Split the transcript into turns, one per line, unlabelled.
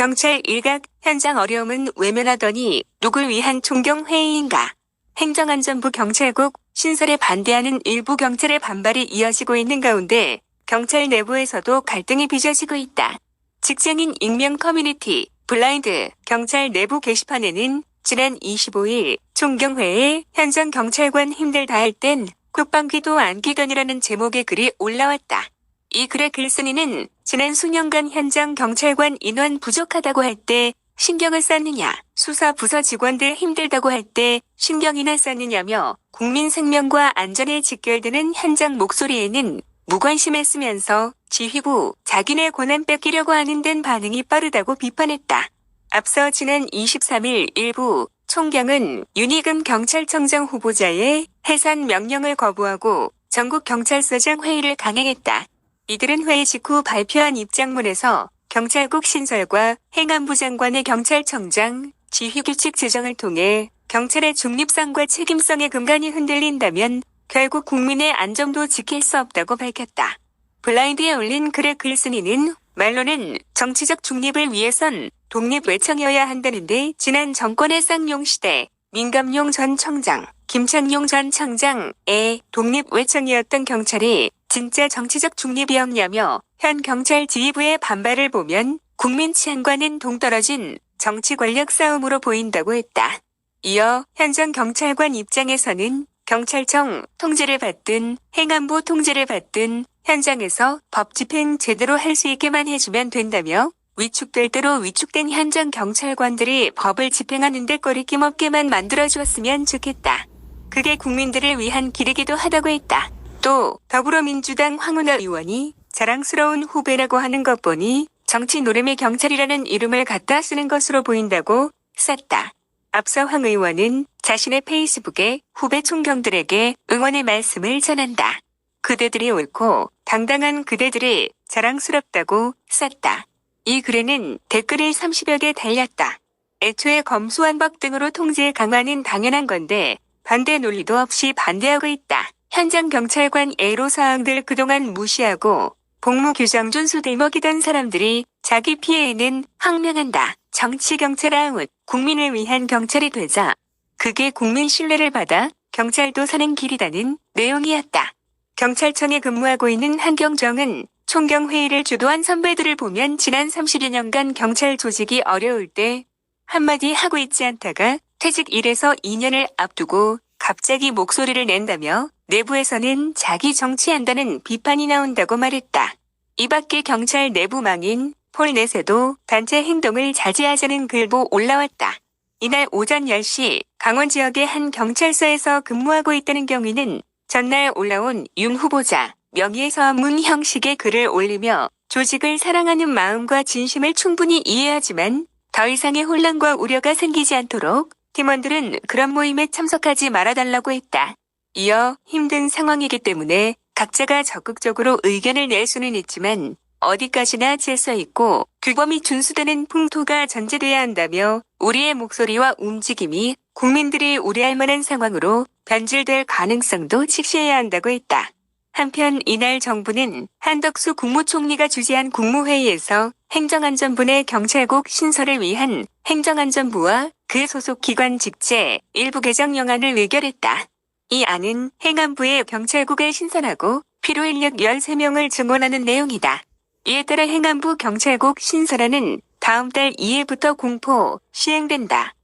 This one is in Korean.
경찰 일각 현장 어려움은 외면하더니 누굴 위한 총경회의인가. 행정안전부 경찰국 신설에 반대하는 일부 경찰의 반발이 이어지고 있는 가운데 경찰 내부에서도 갈등이 빚어지고 있다. 직장인 익명 커뮤니티 블라인드 경찰 내부 게시판에는 지난 25일 총경회에 현장 경찰관 힘들다 할 땐 국방기도 안기관이라는 제목의 글이 올라왔다. 이 글의 글쓴이는 지난 수년간 현장 경찰관 인원 부족하다고 할 때 신경을 썼느냐, 수사 부서 직원들 힘들다고 할 때 신경이나 썼느냐며 국민 생명과 안전에 직결되는 현장 목소리에는 무관심했으면서 지휘부, 자기네 권한 뺏기려고 하는 데는 반응이 빠르다고 비판했다. 앞서 지난 23일 일부 총경은 윤희금 경찰청장 후보자의 해산 명령을 거부하고 전국경찰서장 회의를 강행했다. 이들은 회의 직후 발표한 입장문에서 경찰국 신설과 행안부 장관의 경찰청장, 지휘규칙 제정을 통해 경찰의 중립성과 책임성의 근간이 흔들린다면 결국 국민의 안전도 지킬 수 없다고 밝혔다. 블라인드에 올린 글의 글쓴이는 말로는 정치적 중립을 위해선 독립외청이어야 한다는데 지난 정권의 쌍용 시대 민감용 전 청장, 김창룡 전 청장의 독립외청이었던 경찰이 진짜 정치적 중립이었냐며 현 경찰 지휘부의 반발을 보면 국민 치안과는 동떨어진 정치 권력 싸움으로 보인다고 했다. 이어 현장 경찰관 입장에서는 경찰청 통제를 받든 행안부 통제를 받든 현장에서 법 집행 제대로 할 수 있게만 해주면 된다며 위축될 대로 위축된 현장 경찰관들이 법을 집행하는 데 거리낌 없게만 만들어주었으면 좋겠다. 그게 국민들을 위한 길이기도 하다고 했다. 또 더불어민주당 황운하 의원이 자랑스러운 후배라고 하는 것 보니 정치 노름의 경찰이라는 이름을 갖다 쓰는 것으로 보인다고 썼다. 앞서 황 의원은 자신의 페이스북에 후배 총경들에게 응원의 말씀을 전한다. 그대들이 옳고 당당한 그대들이 자랑스럽다고 썼다. 이 글에는 댓글이 30여 개 달렸다. 애초에 검수완박 등으로 통제 강화는 당연한 건데 반대 논리도 없이 반대하고 있다. 현장 경찰관 애로사항들 그동안 무시하고 복무 규정 준수들 먹이던 사람들이 자기 피해에는 항명한다. 정치경찰 아웃, 국민을 위한 경찰이 되자. 그게 국민 신뢰를 받아 경찰도 사는 길이라는 내용이었다. 경찰청에 근무하고 있는 한경정은 총경회의를 주도한 선배들을 보면 지난 30여 년간 경찰 조직이 어려울 때 한마디 하고 있지 않다가 퇴직 1에서 2년을 앞두고 갑자기 목소리를 낸다며 내부에서는 자기 정치한다는 비판이 나온다고 말했다. 이 밖에 경찰 내부망인 폴넷에도 단체 행동을 자제하자는 글도 올라왔다. 이날 오전 10시 강원 지역의 한 경찰서에서 근무하고 있다는 경위는 전날 올라온 윤 후보자 명의서문 형식의 글을 올리며 조직을 사랑하는 마음과 진심을 충분히 이해하지만 더 이상의 혼란과 우려가 생기지 않도록 팀원들은 그런 모임에 참석하지 말아달라고 했다. 이어 힘든 상황이기 때문에 각자가 적극적으로 의견을 낼 수는 있지만 어디까지나 질서 있고 규범이 준수되는 풍토가 전제돼야 한다며 우리의 목소리와 움직임이 국민들이 우려할 만한 상황으로 변질될 가능성도 직시해야 한다고 했다. 한편 이날 정부는 한덕수 국무총리가 주재한 국무회의에서 행정안전부 내 경찰국 신설을 위한 행정안전부와 그 소속 기관 직제 일부 개정 영안을 의결했다. 이 안은 행안부에 경찰국을 신설하고 필요인력 13명을 증원하는 내용이다. 이에 따라 행안부 경찰국 신설안은 다음 달 2일부터 공포 시행된다.